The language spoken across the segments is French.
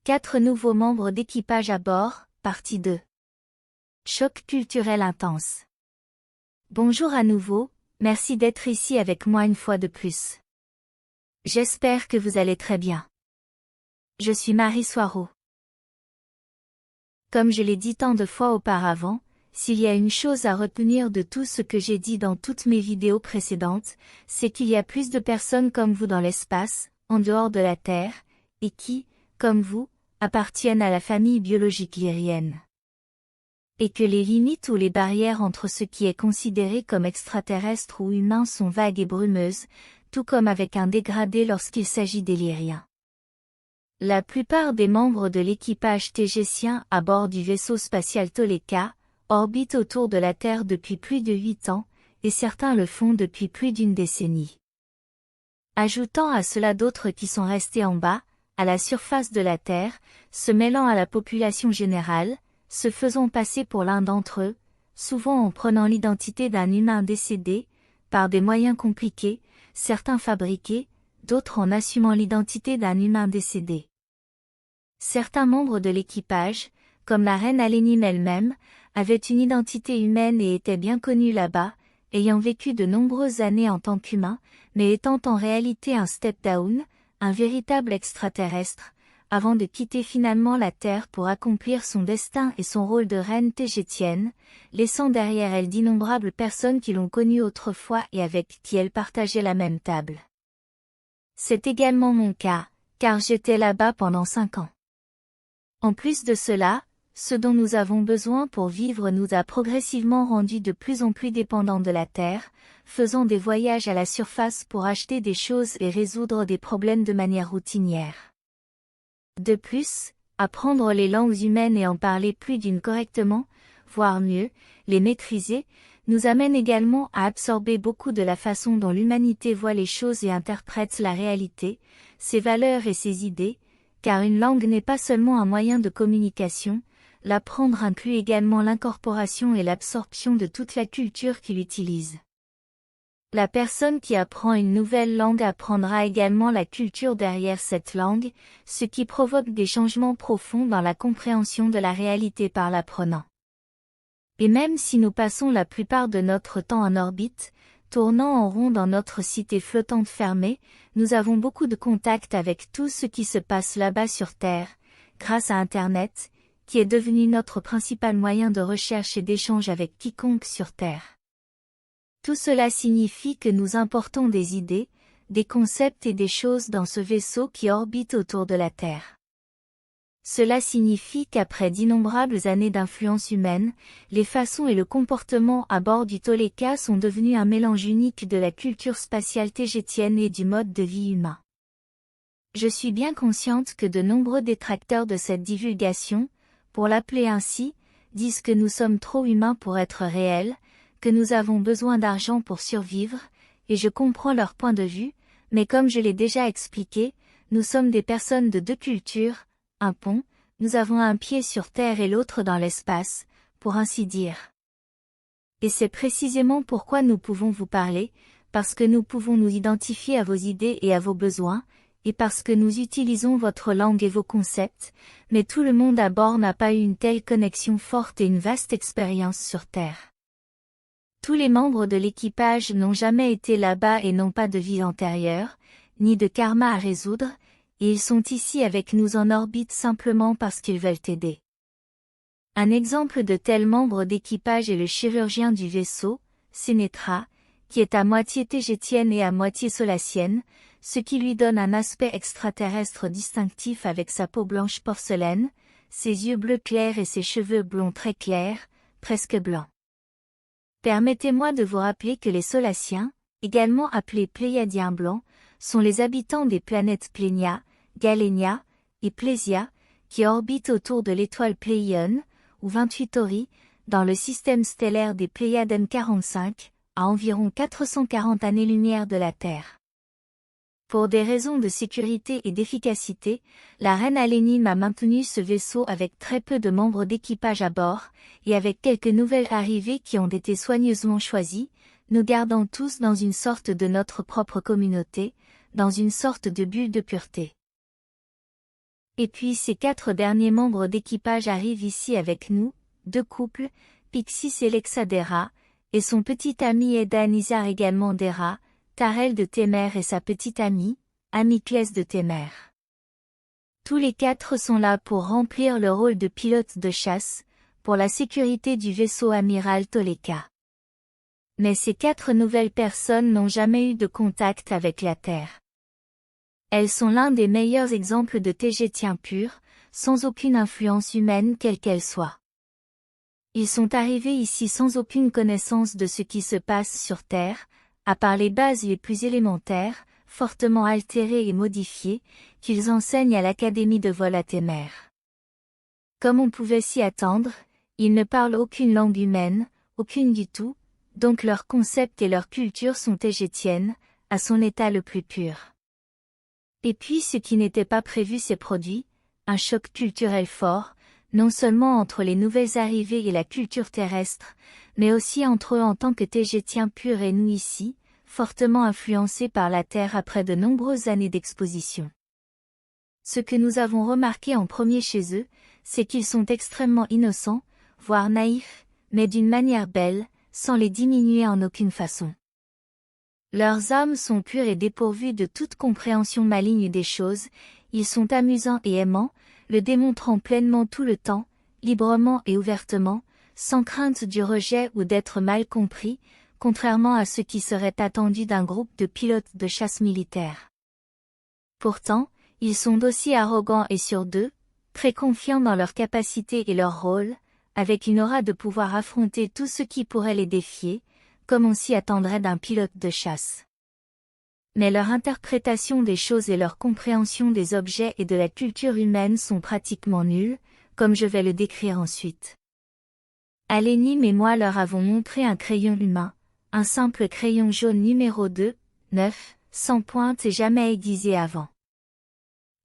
4 nouveaux membres d'équipage à bord, partie 2. Choc culturel intense. Bonjour à nouveau, merci d'être ici avec moi une fois de plus. J'espère que vous allez très bien. Je suis Marie Soireau. Comme je l'ai dit tant de fois auparavant, s'il y a une chose à retenir de tout ce que j'ai dit dans toutes mes vidéos précédentes, c'est qu'il y a plus de personnes comme vous dans l'espace, en dehors de la Terre, et qui, comme vous, appartiennent à la famille biologique lyrienne. Et que les limites ou les barrières entre ce qui est considéré comme extraterrestre ou humain sont vagues et brumeuses, tout comme avec un dégradé lorsqu'il s'agit des lyriens. La plupart des membres de l'équipage tégésien à bord du vaisseau spatial Toleka orbitent autour de la Terre depuis plus de 8 ans, et certains le font depuis plus d'une décennie. Ajoutant à cela d'autres qui sont restés en bas, à la surface de la Terre, se mêlant à la population générale, se faisant passer pour l'un d'entre eux, souvent en prenant l'identité d'un humain décédé, par des moyens compliqués, certains fabriqués, d'autres en assumant l'identité d'un humain décédé. Certains membres de l'équipage, comme la reine Alénine elle-même, avaient une identité humaine et étaient bien connus là-bas, ayant vécu de nombreuses années en tant qu'humains, mais étant en réalité un step-down, un véritable extraterrestre, avant de quitter finalement la Terre pour accomplir son destin et son rôle de reine tégétienne, laissant derrière elle d'innombrables personnes qui l'ont connue autrefois et avec qui elle partageait la même table. C'est également mon cas, car j'étais là-bas pendant 5 ans. En plus de cela, ce dont nous avons besoin pour vivre nous a progressivement rendus de plus en plus dépendants de la Terre, faisant des voyages à la surface pour acheter des choses et résoudre des problèmes de manière routinière. De plus, apprendre les langues humaines et en parler plus d'une correctement, voire mieux, les maîtriser, nous amène également à absorber beaucoup de la façon dont l'humanité voit les choses et interprète la réalité, ses valeurs et ses idées, car une langue n'est pas seulement un moyen de communication, l'apprendre inclut également l'incorporation et l'absorption de toute la culture qu'il utilise. La personne qui apprend une nouvelle langue apprendra également la culture derrière cette langue, ce qui provoque des changements profonds dans la compréhension de la réalité par l'apprenant. Et même si nous passons la plupart de notre temps en orbite, tournant en rond dans notre cité flottante fermée, nous avons beaucoup de contact avec tout ce qui se passe là-bas sur Terre, grâce à Internet, qui est devenu notre principal moyen de recherche et d'échange avec quiconque sur Terre. Tout cela signifie que nous importons des idées, des concepts et des choses dans ce vaisseau qui orbite autour de la Terre. Cela signifie qu'après d'innombrables années d'influence humaine, les façons et le comportement à bord du Toleka sont devenus un mélange unique de la culture spatiale tégétienne et du mode de vie humain. Je suis bien consciente que de nombreux détracteurs de cette divulgation, pour l'appeler ainsi, disent que nous sommes trop humains pour être réels, que nous avons besoin d'argent pour survivre, et je comprends leur point de vue, mais comme je l'ai déjà expliqué, nous sommes des personnes de 2 cultures, un pont, nous avons un pied sur Terre et l'autre dans l'espace, pour ainsi dire. Et c'est précisément pourquoi nous pouvons vous parler, parce que nous pouvons nous identifier à vos idées et à vos besoins, et parce que nous utilisons votre langue et vos concepts, mais tout le monde à bord n'a pas eu une telle connexion forte et une vaste expérience sur Terre. Tous les membres de l'équipage n'ont jamais été là-bas et n'ont pas de vie antérieure, ni de karma à résoudre, et ils sont ici avec nous en orbite simplement parce qu'ils veulent aider. Un exemple de tel membre d'équipage est le chirurgien du vaisseau, Senetra, qui est à moitié tégétienne et à moitié solacienne, ce qui lui donne un aspect extraterrestre distinctif avec sa peau blanche porcelaine, ses yeux bleus clairs et ses cheveux blonds très clairs, presque blancs. Permettez-moi de vous rappeler que les Solaciens, également appelés Pléiadiens blancs, sont les habitants des planètes Plénia, Galénia et Plésia, qui orbitent autour de l'étoile Pléione, ou 28 Tauri, dans le système stellaire des Pléiades M45, à environ 440 années-lumière de la Terre. Pour des raisons de sécurité et d'efficacité, la reine Alénine a maintenu ce vaisseau avec très peu de membres d'équipage à bord, et avec quelques nouvelles arrivées qui ont été soigneusement choisies, nous gardant tous dans une sorte de notre propre communauté, dans une sorte de bulle de pureté. Et puis ces 4 derniers membres d'équipage arrivent ici avec nous, 2 couples, Pixis et Lexadera, et son petit ami Edan Izar également d'Hera, Tarel de Témer et sa petite amie, Amiclès de Témer. Tous les 4 sont là pour remplir le rôle de pilote de chasse, pour la sécurité du vaisseau amiral Toleka. Mais ces 4 nouvelles personnes n'ont jamais eu de contact avec la Terre. Elles sont l'un des meilleurs exemples de Tégétiens purs, sans aucune influence humaine quelle qu'elle soit. Ils sont arrivés ici sans aucune connaissance de ce qui se passe sur Terre, à part les bases les plus élémentaires, fortement altérées et modifiées, qu'ils enseignent à l'Académie de vol à Témer. Comme on pouvait s'y attendre, ils ne parlent aucune langue humaine, aucune du tout, donc leurs concepts et leur culture sont tégétiennes, à son état le plus pur. Et puis ce qui n'était pas prévu s'est produit, un choc culturel fort, non seulement entre les nouvelles arrivées et la culture terrestre, mais aussi entre eux en tant que Tégétiens purs et nous ici, fortement influencés par la Terre après de nombreuses années d'exposition. Ce que nous avons remarqué en premier chez eux, c'est qu'ils sont extrêmement innocents, voire naïfs, mais d'une manière belle, sans les diminuer en aucune façon. Leurs âmes sont pures et dépourvues de toute compréhension maligne des choses, ils sont amusants et aimants, le démontrant pleinement tout le temps, librement et ouvertement, sans crainte du rejet ou d'être mal compris, contrairement à ce qui serait attendu d'un groupe de pilotes de chasse militaire. Pourtant, ils sont aussi arrogants et sûrs d'eux, très confiants dans leurs capacités et leur rôle, avec une aura de pouvoir affronter tout ce qui pourrait les défier, comme on s'y attendrait d'un pilote de chasse. Mais leur interprétation des choses et leur compréhension des objets et de la culture humaine sont pratiquement nulles, comme je vais le décrire ensuite. Alénim et moi leur avons montré un crayon humain, un simple crayon jaune numéro 2, 9, sans pointe et jamais aiguisé avant.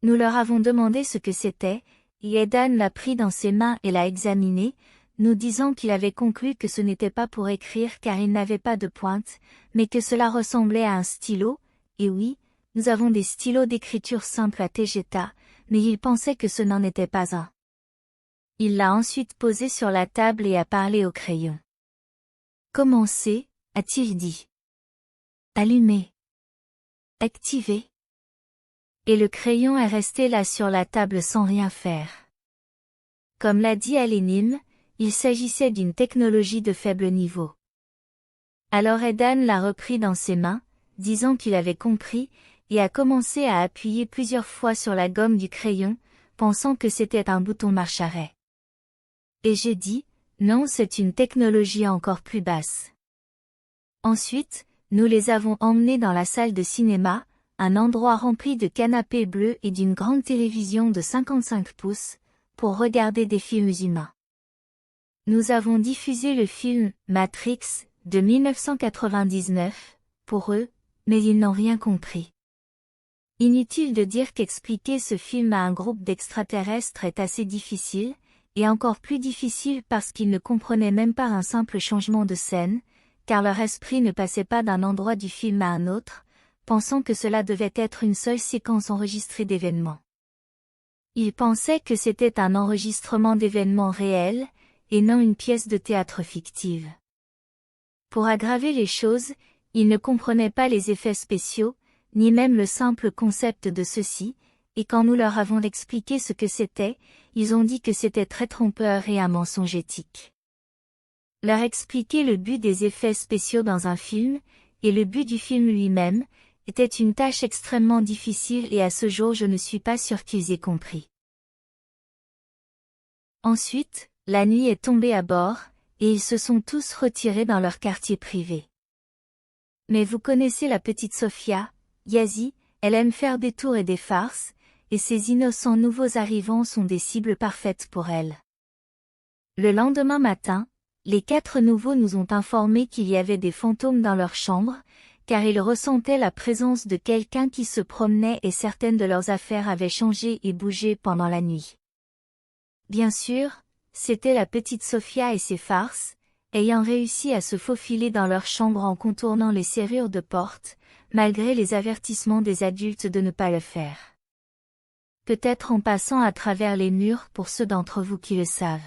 Nous leur avons demandé ce que c'était, et Edan l'a pris dans ses mains et l'a examiné, nous disant qu'il avait conclu que ce n'était pas pour écrire car il n'avait pas de pointe, mais que cela ressemblait à un stylo, et oui, nous avons des stylos d'écriture simple à Tegeta, mais il pensait que ce n'en était pas un. Il l'a ensuite posé sur la table et a parlé au crayon. « Commencez » a-t-il dit. « Allumez. Activez. » Et le crayon est resté là sur la table sans rien faire. Comme l'a dit Alénim, il s'agissait d'une technologie de faible niveau. Alors Edan l'a repris dans ses mains, disant qu'il avait compris, et a commencé à appuyer plusieurs fois sur la gomme du crayon, pensant que c'était un bouton marche-arrêt. Et j'ai dit, non, c'est une technologie encore plus basse. Ensuite, nous les avons emmenés dans la salle de cinéma, un endroit rempli de canapés bleus et d'une grande télévision de 55 pouces, pour regarder des films humains. Nous avons diffusé le film Matrix de 1999, pour eux, mais ils n'ont rien compris. Inutile de dire qu'expliquer ce film à un groupe d'extraterrestres est assez difficile, et encore plus difficile parce qu'ils ne comprenaient même pas un simple changement de scène, car leur esprit ne passait pas d'un endroit du film à un autre, pensant que cela devait être une seule séquence enregistrée d'événements. Ils pensaient que c'était un enregistrement d'événements réels, et non une pièce de théâtre fictive. Pour aggraver les choses, ils ne comprenaient pas les effets spéciaux, ni même le simple concept de ceux-ci, et quand nous leur avons expliqué ce que c'était, ils ont dit que c'était très trompeur et un mensonge éthique. Leur expliquer le but des effets spéciaux dans un film, et le but du film lui-même, était une tâche extrêmement difficile et à ce jour je ne suis pas sûr qu'ils aient compris. Ensuite, la nuit est tombée à bord, et ils se sont tous retirés dans leur quartier privé. Mais vous connaissez la petite Sophia, Yazi, elle aime faire des tours et des farces, et ces innocents nouveaux arrivants sont des cibles parfaites pour elle. Le lendemain matin, les 4 nouveaux nous ont informé qu'il y avait des fantômes dans leur chambre, car ils ressentaient la présence de quelqu'un qui se promenait et certaines de leurs affaires avaient changé et bougé pendant la nuit. Bien sûr, c'était la petite Sophia et ses farces, ayant réussi à se faufiler dans leur chambre en contournant les serrures de porte, malgré les avertissements des adultes de ne pas le faire. peut-être en passant à travers les murs pour ceux d'entre vous qui le savent.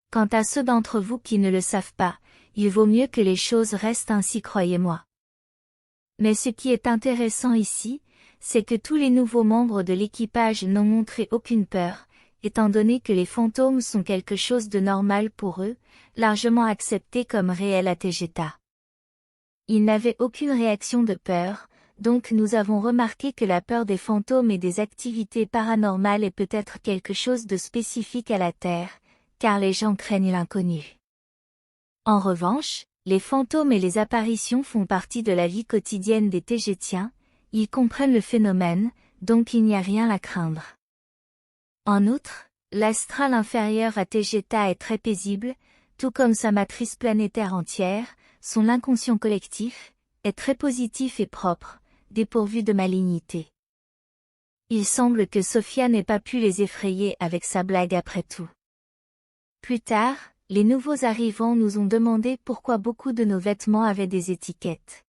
Quant à ceux d'entre vous qui ne le savent pas, il vaut mieux que les choses restent ainsi, croyez-moi. Mais ce qui est intéressant ici, c'est que tous les nouveaux membres de l'équipage n'ont montré aucune peur, étant donné que les fantômes sont quelque chose de normal pour eux, largement accepté comme réel à Tegeta. Ils n'avaient aucune réaction de peur, donc nous avons remarqué que la peur des fantômes et des activités paranormales est peut-être quelque chose de spécifique à la Terre, car les gens craignent l'inconnu. En revanche, les fantômes et les apparitions font partie de la vie quotidienne des Tegetiens, ils comprennent le phénomène, donc il n'y a rien à craindre. En outre, l'astral inférieur à Tegeta est très paisible, tout comme sa matrice planétaire entière, son inconscient collectif, est très positif et propre, dépourvu de malignité. Il semble que Sophia n'ait pas pu les effrayer avec sa blague après tout. Plus tard, les nouveaux arrivants nous ont demandé pourquoi beaucoup de nos vêtements avaient des étiquettes.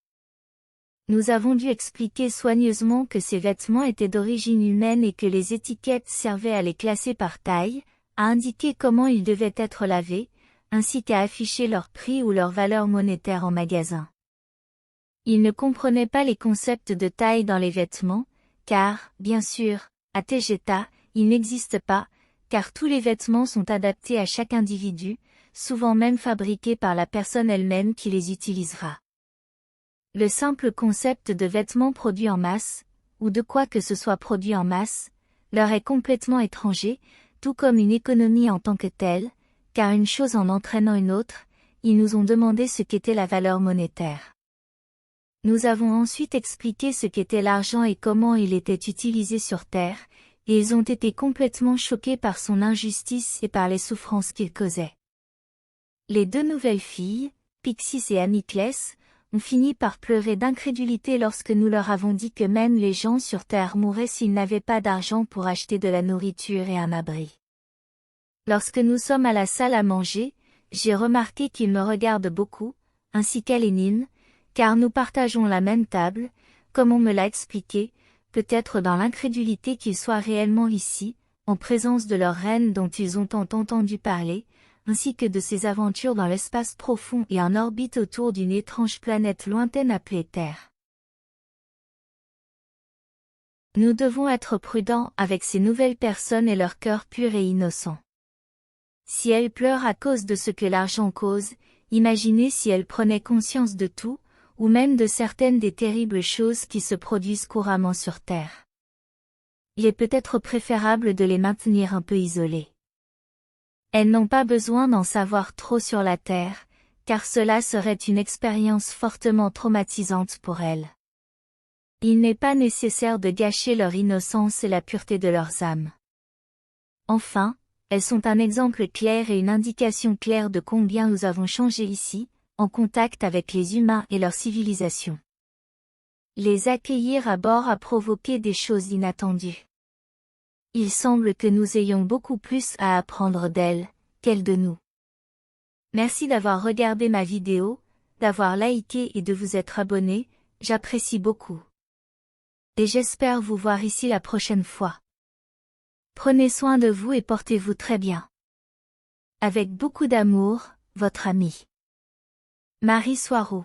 Nous avons dû expliquer soigneusement que ces vêtements étaient d'origine humaine et que les étiquettes servaient à les classer par taille, à indiquer comment ils devaient être lavés, ainsi qu'à afficher leur prix ou leur valeur monétaire en magasin. Ils ne comprenaient pas les concepts de taille dans les vêtements, car, bien sûr, à Tegeta, il n'existe pas, car tous les vêtements sont adaptés à chaque individu, souvent même fabriqués par la personne elle-même qui les utilisera. Le simple concept de vêtements produits en masse, ou de quoi que ce soit produit en masse, leur est complètement étranger, tout comme une économie en tant que telle, car une chose en entraînant une autre, ils nous ont demandé ce qu'était la valeur monétaire. Nous avons ensuite expliqué ce qu'était l'argent et comment il était utilisé sur Terre, et ils ont été complètement choqués par son injustice et par les souffrances qu'il causait. Les deux nouvelles filles, Pixis et Amiclès, ont fini par pleurer d'incrédulité lorsque nous leur avons dit que même les gens sur Terre mourraient s'ils n'avaient pas d'argent pour acheter de la nourriture et un abri. Lorsque nous sommes à la salle à manger, j'ai remarqué qu'ils me regardent beaucoup, ainsi qu'Alénine, car nous partageons la même table, comme on me l'a expliqué, peut-être dans l'incrédulité qu'ils soient réellement ici, en présence de leur reine dont ils ont tant entendu parler, ainsi que de ses aventures dans l'espace profond et en orbite autour d'une étrange planète lointaine appelée Terre. Nous devons être prudents avec ces nouvelles personnes et leur cœur pur et innocent. Si elles pleurent à cause de ce que l'argent cause, imaginez si elles prenaient conscience de tout, ou même de certaines des terribles choses qui se produisent couramment sur Terre. Il est peut-être préférable de les maintenir un peu isolées. Elles n'ont pas besoin d'en savoir trop sur la Terre, car cela serait une expérience fortement traumatisante pour elles. Il n'est pas nécessaire de gâcher leur innocence et la pureté de leurs âmes. Enfin, elles sont un exemple clair et une indication claire de combien nous avons changé ici, en contact avec les humains et leur civilisation. Les accueillir à bord a provoqué des choses inattendues. Il semble que nous ayons beaucoup plus à apprendre d'elles, qu'elles de nous. Merci d'avoir regardé ma vidéo, d'avoir liké et de vous être abonné, j'apprécie beaucoup. Et j'espère vous voir ici la prochaine fois. Prenez soin de vous et portez-vous très bien. Avec beaucoup d'amour, votre amie Marie Soireau.